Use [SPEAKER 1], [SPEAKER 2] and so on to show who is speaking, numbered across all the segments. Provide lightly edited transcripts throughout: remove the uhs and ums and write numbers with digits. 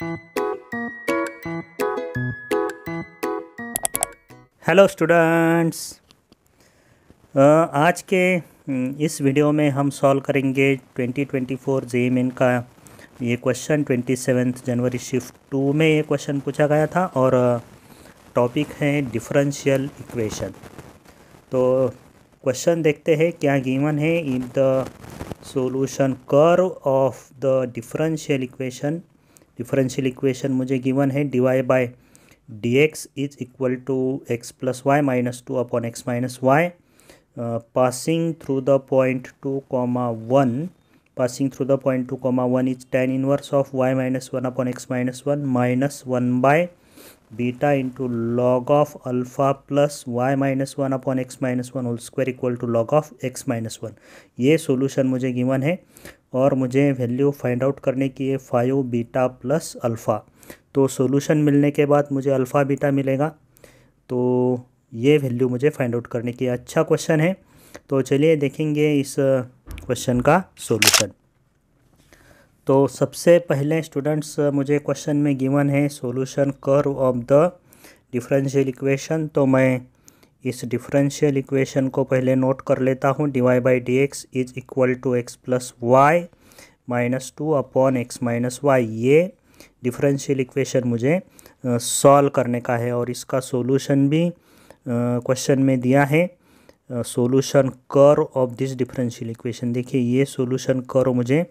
[SPEAKER 1] Hello students. आज के इस वीडियो में हम सॉल्व करेंगे 2024 जेईई मेन का ये क्वेश्चन। 27 जनवरी शिफ्ट 2 में ये क्वेश्चन पूछा गया था और टॉपिक है डिफरेंशियल इक्वेशन। तो क्वेश्चन देखते हैं क्या गिवन है। In the solution curve of the differential equation मुझे गिवन है dy by dx is equal to x plus Y minus 2 upon x minus y passing through the point 2 comma 1 is tan inverse of y minus 1 upon x minus 1 minus 1 by beta into log of alpha plus y minus 1 upon x minus 1 whole square equal to log of x minus 1। ये solution मुझे given है और मुझे value find out करने की है 5 beta plus alpha. तो solution मिलने के बाद मुझे अल्फ़ा बीटा मिलेगा, तो ये वैल्यू मुझे फाइंड आउट करने की। अच्छा क्वेश्चन है, तो चलिए देखेंगे इस क्वेश्चन का सॉल्यूशन। तो सबसे पहले स्टूडेंट्स मुझे क्वेश्चन में गिवन है solution curve of the differential equation. तो मैं इस डिफरेंशियल इक्वेशन को पहले नोट कर लेता हूँ। dy by D x is equal to x plus Y minus 2 upon x minus y. ये डिफरेंशियल इक्वेशन मुझे सॉल्व करने का है और इसका सॉल्यूशन भी क्वेश्चन में दिया है। Solution curve of this differential equation, देखिए ये सॉल्यूशन कर्व मुझे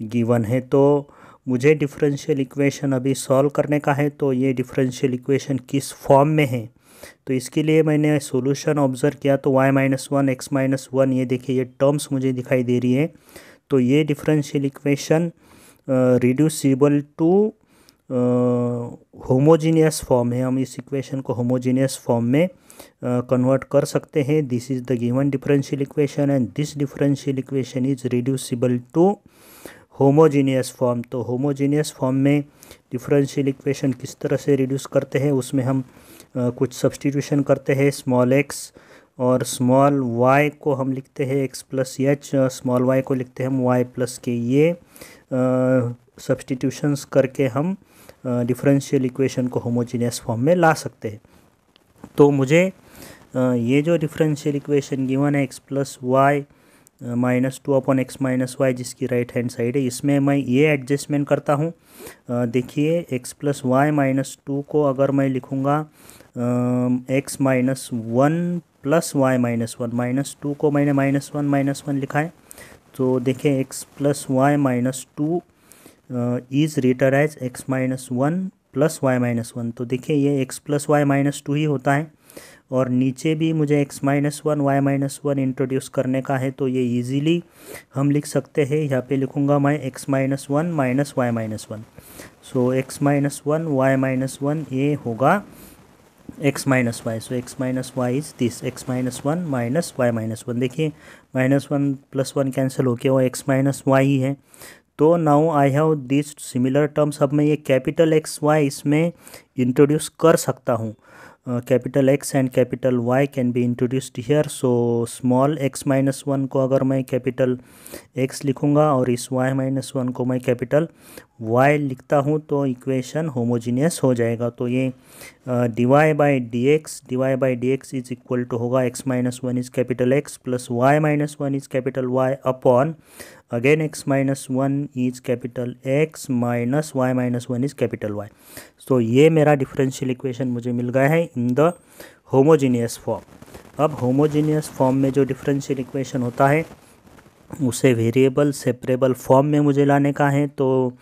[SPEAKER 1] गिवन है। तो मुझे डिफरेंशियल इक्वेशन अभी सॉल्व करने का है। तो ये डिफरेंशियल इक्वेशन किस फॉर्म में है, तो इसके लिए मैंने सॉल्यूशन ऑब्जर्व किया। तो y माइनस 1 एक्स माइनस 1, ये देखिए ये टर्म्स मुझे दिखाई दे रही है। तो ये differential equation reducible to homogeneous form है। हम इस इक्वेशन को होमोजीनियस फॉर्म में कन्वर्ट कर सकते हैं। This is the given differential equation and this differential equation is reducible to homogeneous form. तो होमोजीनियस फॉर्म में डिफरेंशियल इक्वेशन किस तरह से रिड्यूस करते हैं, उसमें हम कुछ सब्सटीट्यूशन करते हैं। स्मॉल एक्स और स्मॉल वाई को हम लिखते हैं x plus h, small y को लिखते हैं हम वाई प्लस के। ये सब्सटीट्यूशंस करके हम डिफरेंशियल इक्वेशन को होमोजीनियस फॉर्म में ला सकते हैं। तो मुझे ये जो डिफरेंशियल इक्वेशन गिवन है x plus Y minus 2 upon x minus y, जिसकी राइट हैंड साइड है, इसमें मैं ये एडजस्टमेंट करता हूँ। देखिए एक्स प्लस वाई माइनस 2 को अगर मैं लिखूँगा x minus 1 plus Y minus 1, minus 2 को मैंने माइनस 1 लिखा है। तो देखिए x plus Y minus 2 is written as x minus 1 plus Y minus 1। तो देखिए ये एक्स प्लस वाई माइनस 2 ही होता है और नीचे भी मुझे x minus 1 y minus 1 introduce करने का है। तो ये इजीली हम लिख सकते हैं। यहाँ पे लिखूँगा मैं x minus 1 minus Y minus 1। So x minus 1 y minus 1 ये होगा x minus y. So x minus y is this x minus 1 minus Y minus 1। देखिए माइनस 1 प्लस 1 कैंसिल होके वो एक्स माइनस वाई ही है। तो now I have this similar terms. अब मैं ये कैपिटल एक्स वाई इसमें इंट्रोड्यूस कर सकता हूँ। Capital x and capital y can be introduced here. So small x minus 1 को अगर मैं कैपिटल एक्स लिखूँगा और इस वाई माइनस 1 को मैं कैपिटल वाई लिखता हूँ तो इक्वेशन होमोजीनियस हो जाएगा। तो ये dy by D x is equal to होगा x minus 1 is capital X plus Y minus 1 is capital Y upon again X minus 1 is capital X minus Y minus 1 is capital Y. तो ये मेरा differential equation मुझे मिल गया है in the homogeneous form. अब homogeneous form में जो डिफरेंशियल इक्वेशन होता है उसे वेरिएबल सेपरेबल फॉर्म में मुझे लाने का है। तो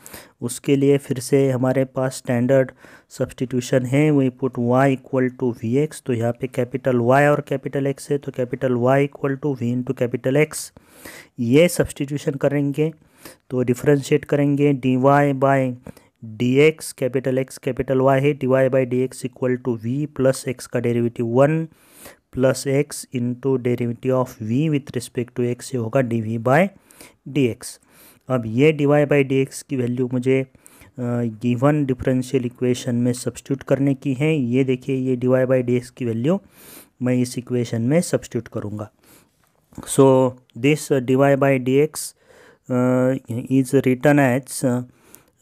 [SPEAKER 1] उसके लिए फिर से हमारे पास स्टैंडर्ड सब्सटीट्यूशन है। We put y equal to v x. तो यहाँ पे कैपिटल y और कैपिटल x है, तो capital y equal to v into capital x। ये सब्सटीट्यूशन करेंगे तो डिफरेंशिएट करेंगे dy by D x, capital x capital y है, dy by D x equal to v plus x का derivative 1 plus x into derivative of v with respect to x, ये होगा dv by D x. अब ये dy by D x की value मुझे given differential equation में substitute करने की है। ये देखिए ये dy बाई डी एक्स की वैल्यू मैं इस इक्वेशन में सब्स्टिट्यूट करूँगा। So this dy by D x is written as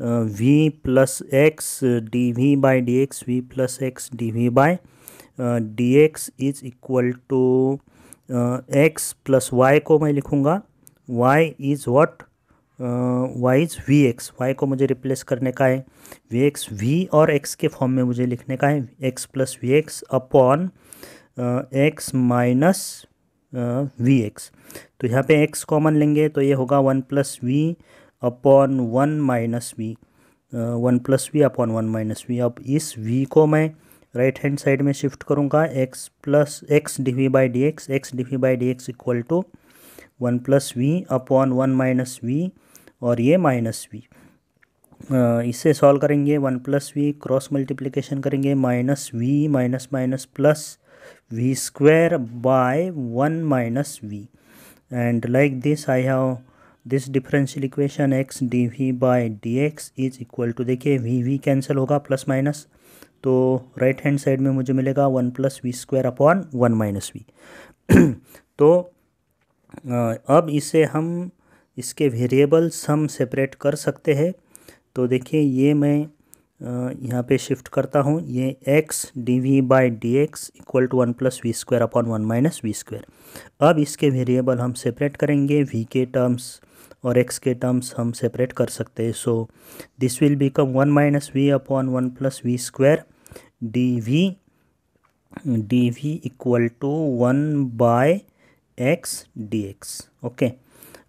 [SPEAKER 1] v plus x D we by D x, v plus x D we by D x is equal to x plus y को मैं लिखूँगा y is what, Y is v x, y को मुझे replace करने का है v x, v और x के फॉर्म में मुझे लिखने का है x plus v x upon x minus v x. तो यहाँ पे एक्स कॉमन लेंगे तो ये होगा one plus we upon one minus v, one plus we upon one minus v. अब इस v को मैं राइट हैंड साइड में शिफ्ट करूँगा, x plus x D we by D X, X D we by D x equal to one plus we upon one minus V और ये minus V. इसे solve करेंगे, one plus V cross multiplication करेंगे, minus V minus minus plus we square by one minus V, and like this I have this differential equation X D we by D x is equal to, देखिए V cancel होगा plus minus, तो right hand side में मुझे मिलेगा one plus we square upon one minus v. तो अब इसे हम इसके वेरिएबल्स हम सेपरेट कर सकते हैं। तो देखिए ये मैं यहाँ पे शिफ्ट करता हूँ, ये x D we by D x equal to one plus we square upon one minus v square. अब इसके वेरिएबल हम सेपरेट करेंगे, वी के टर्म्स और एक्स के टर्म्स हम सेपरेट कर सकते हैं। So this will become one minus v upon one plus we square D we equal to one by x D x. Okay,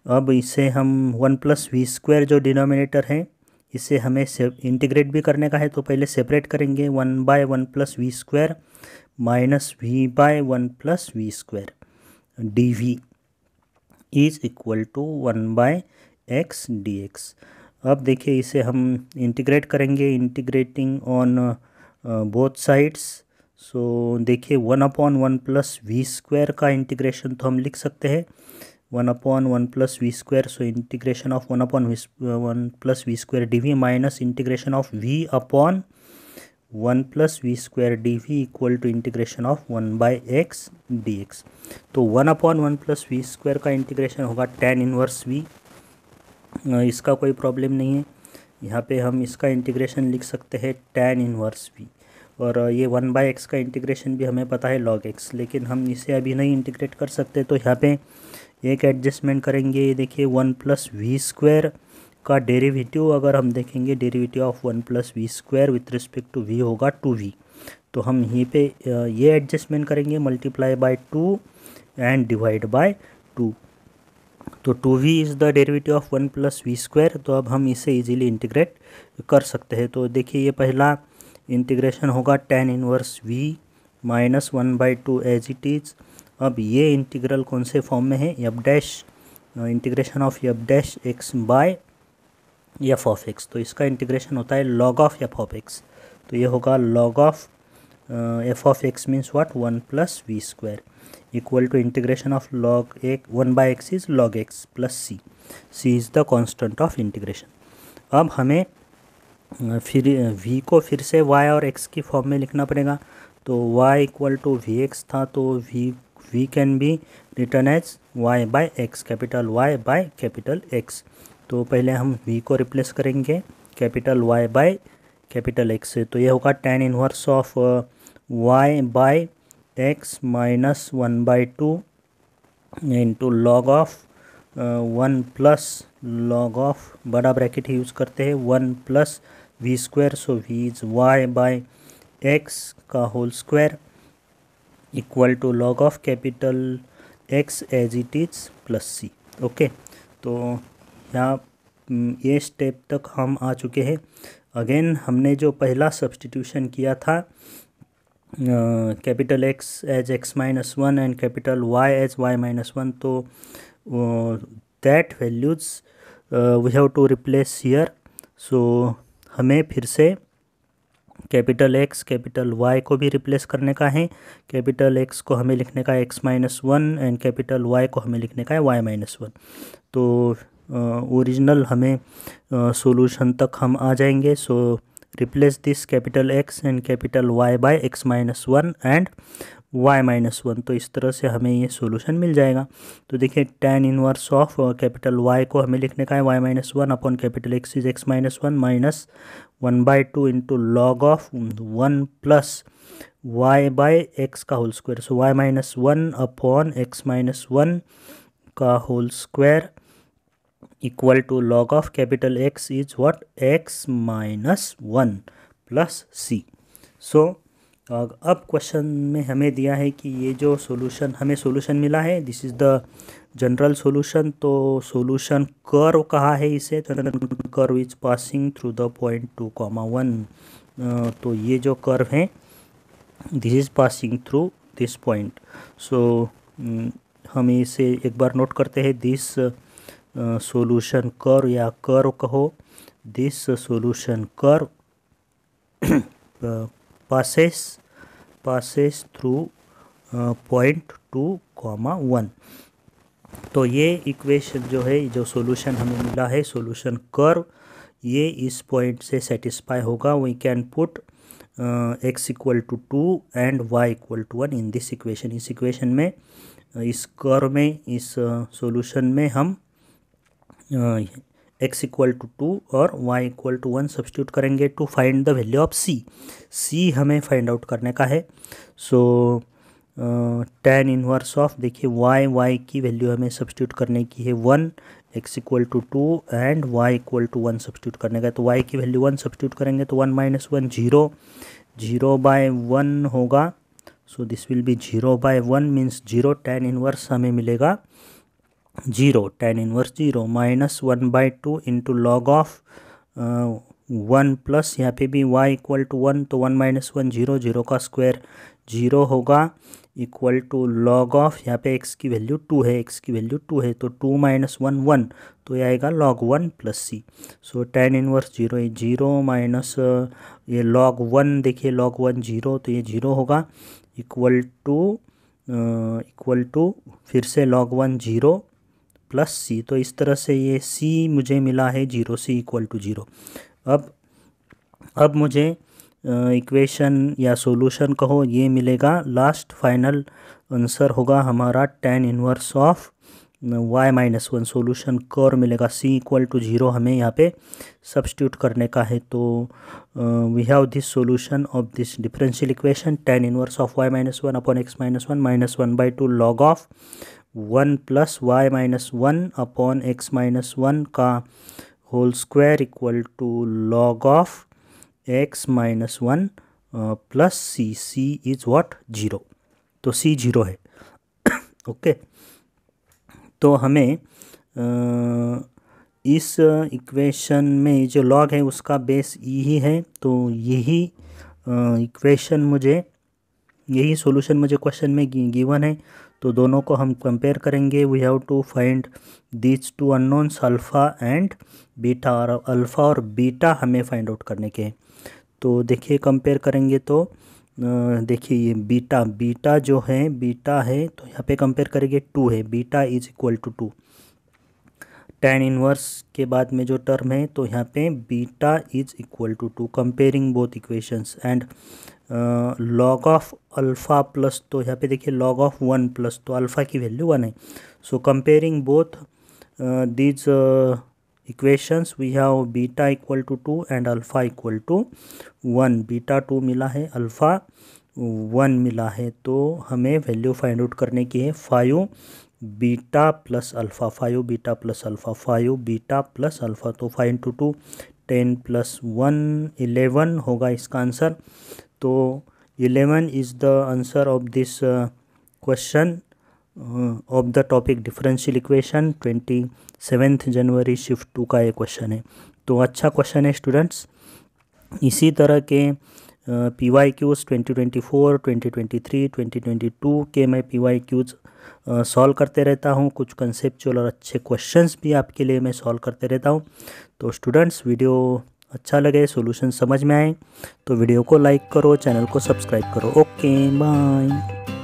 [SPEAKER 1] अब इसे हम वन प्लस वी स्क्वायर जो डिनोमिनेटर है इसे हमें इंटीग्रेट भी करने का है, तो पहले सेपरेट करेंगे, one by one plus we square minus v by one plus we square D v is equal to one by x D x. अब देखिए इसे हम इंटीग्रेट करेंगे, integrating on both sides. So देखिए one upon one plus we square का integration तो हम लिख सकते हैं one upon one plus we square, so integration of one upon one plus we square D v minus integration of V upon one plus we square D we equal to integration of one by X D X. तो one upon one plus we square का integration होगा tan inverse V, इसका कोई problem नहीं है। यहाँ पे हम इसका इंटीग्रेशन लिख सकते हैं टेन इनवर्स वी, और ये वन बाई एक्स का इंटीग्रेशन भी हमें पता है लॉग एक्स, लेकिन हम इसे अभी नहीं इंटीग्रेट कर सकते। तो यहाँ पे एक एडजस्टमेंट करेंगे, ये देखिए वन प्लस वी स्क्वायर का डेरिवेटिव अगर हम देखेंगे, derivative of one plus we square with respect to V होगा टू वी, तो हम यहीं पे ये एडजस्टमेंट करेंगे, multiply by two and divide by two, तो two V is the derivative of one plus we square. तो अब हम इसे इजीली इंटीग्रेट कर सकते हैं। तो देखिए ये पहला इंटीग्रेशन होगा tan inverse V minus one by two as it is. अब ये इंटीग्रल कौन से फॉर्म में है, F dash, integration of F dash X by F of X, तो इसका इंटीग्रेशन होता है log of F of X, तो ये होगा log of F of X means what one plus we square equal to integration of log एक one by X is log X plus C, c is the constant of integration. अब हमें फिर v को फिर से y और x की form में लिखना पड़ेगा, तो y equal to v x था, तो v can be written as y by x, capital Y by capital X। तो पहले हम v को रिप्लेस करेंगे capital Y by capital X से, तो ये होगा tan inverse of y by x minus one by two into log of one plus log of बड़ा ब्रैकेट यूज़ करते हैं one plus we square, so v is y bye x का whole square equal to log of capital x as it is plus c. Okay, तो यहाँ ये step तक हम आ चुके हैं। अगेन हमने जो पहला सब्सटीट्यूशन किया था capital x as x minus one and capital Y as Y minus one, तो that values we have to replace here. So हमें फिर से कैपिटल एक्स कैपिटल वाई को भी रिप्लेस करने का है, कैपिटल एक्स को हमें लिखने का है x minus one and capital y को हमें लिखने का है वाई माइनस वन। तो ओरिजिनल हमें सॉल्यूशन तक हम आ जाएंगे। सो replace this capital X and capital Y by x minus 1 and y-1। तो इस तरह से हमें ये सॉल्यूशन मिल जाएगा। तो देखिए tan inverse of capital Y को हमें लिखने का है y-1 upon capital X is x-1 minus 1/2 into log of 1 plus y/x का whole square. So y-1 upon x-1 का whole square equal to log of capital X is what x-1 plus c। So अब question में हमें दिया है कि ये जो सॉल्यूशन हमें सॉल्यूशन मिला है, this is the general solution. तो सॉल्यूशन कर्व कहा है इसे, curve is passing through the point 2,1। तो ये जो कर्व है this is passing through this point. So हम इसे एक बार नोट करते हैं, दिस सॉल्यूशन कर्व या कर्व कहो, this solution curve passes through point 2,1। तो ये इक्वेशन जो है, जो सॉल्यूशन हमें मिला है सॉल्यूशन कर्व, ये इस पॉइंट से सेटिस्फाई होगा। We can put x equal to 2 and y equal to 1 in this equation. इस इक्वेशन में, इस कर्व में, इस सॉल्यूशन में हम x इक्वल टू 2 और y इक्वल टू 1 सब्स्टिट्यूट करेंगे to find the value of c हमें फाइंड आउट करने का है। सो tan इनवर्स ऑफ, देखिए y की वैल्यू हमें सब्स्टिट्यूट करने की है 1, x equal to 2 and y equal to 1 substitute करने का है। तो y की वैल्यू 1 सब्स्टिट्यूट करेंगे तो 1 माइनस 1 0, 0/1 होगा। सो this will be 0/1 means 0। tan inverse हमें मिलेगा 0, tan inverse 0 minus 1/2 into log of 1 plus यहाँ पे भी y इक्वल टू 1, तो 1 माइनस 1 0, 0 का स्क्वायर 0 होगा, इक्वल टू लॉग ऑफ, यहाँ पे x की वैल्यू 2 है, x की वैल्यू 2 है, तो 2 माइनस 1 1, तो ये आएगा log 1 प्लस c। सो tan इनवर्स 0 है, 0 माइनस ये log 1, देखिए log 1 0, तो ये 0 होगा, इक्वल टू फिर से log 1 0 प्लस c। तो इस तरह से ये c मुझे मिला है 0, c इक्वल टू 0। अब मुझे इक्वेशन या सॉल्यूशन कहो ये मिलेगा, लास्ट फाइनल आंसर होगा हमारा tan inverse of y-1 solution curve मिलेगा, c इक्वल टू 0 हमें यहाँ पे सब्स्टिट्यूट करने का है। तो we have this solution of this differential equation, tan inverse of y-1 upon x-1 minus 1/2 log of 1 plus y-1 upon x-1 का whole square equal to log of x-1 plus c is what 0। तो c 0 है। Okay तो हमें इस equation में जो log है उसका बेस यही है। तो यही इक्वेशन मुझे, यही सॉल्यूशन मुझे क्वेश्चन में गिवन है। तो दोनों को हम कंपेयर करेंगे। We have to find these two unknowns alpha and beta, और अल्फ़ा और बीटा हमें फाइंड आउट करने के। तो देखिए कंपेयर करेंगे तो देखिए ये बीटा जो है, बीटा है, तो यहाँ पे कंपेयर करेंगे 2 है, beta is equal to 2। tan inverse के बाद में जो टर्म है तो यहाँ पे beta is equal to 2, comparing both equations and log of alpha plus, तो यहाँ पे देखिए लॉग ऑफ 1 प्लस, तो अल्फ़ा की वैल्यू 1 है। So comparing both these equations we have beta equal to 2 and alpha equal to 1। Beta 2 मिला है, alpha 1 मिला है, तो हमें वैल्यू फाइंड आउट करने की है 5 beta plus alpha, 5 beta plus alpha, 5 beta plus alpha. तो 5 इंटू 2 10 प्लस 1 11 होगा इसका आंसर। तो 11 is the answer of this question of the topic differential equation. 27 January shift 2 का ये क्वेश्चन है। तो अच्छा क्वेश्चन है स्टूडेंट्स। इसी तरह के PYQs 2024, 2023, 2022 के मैं PYQs सॉल्व करते रहता हूँ। कुछ कंसेप्चुअल और अच्छे क्वेश्चंस भी आपके लिए मैं सॉल्व करते रहता हूँ। तो स्टूडेंट्स वीडियो अच्छा लगे, सॉल्यूशन समझ में आए तो वीडियो को लाइक करो, चैनल को सब्सक्राइब करो। Okay bye.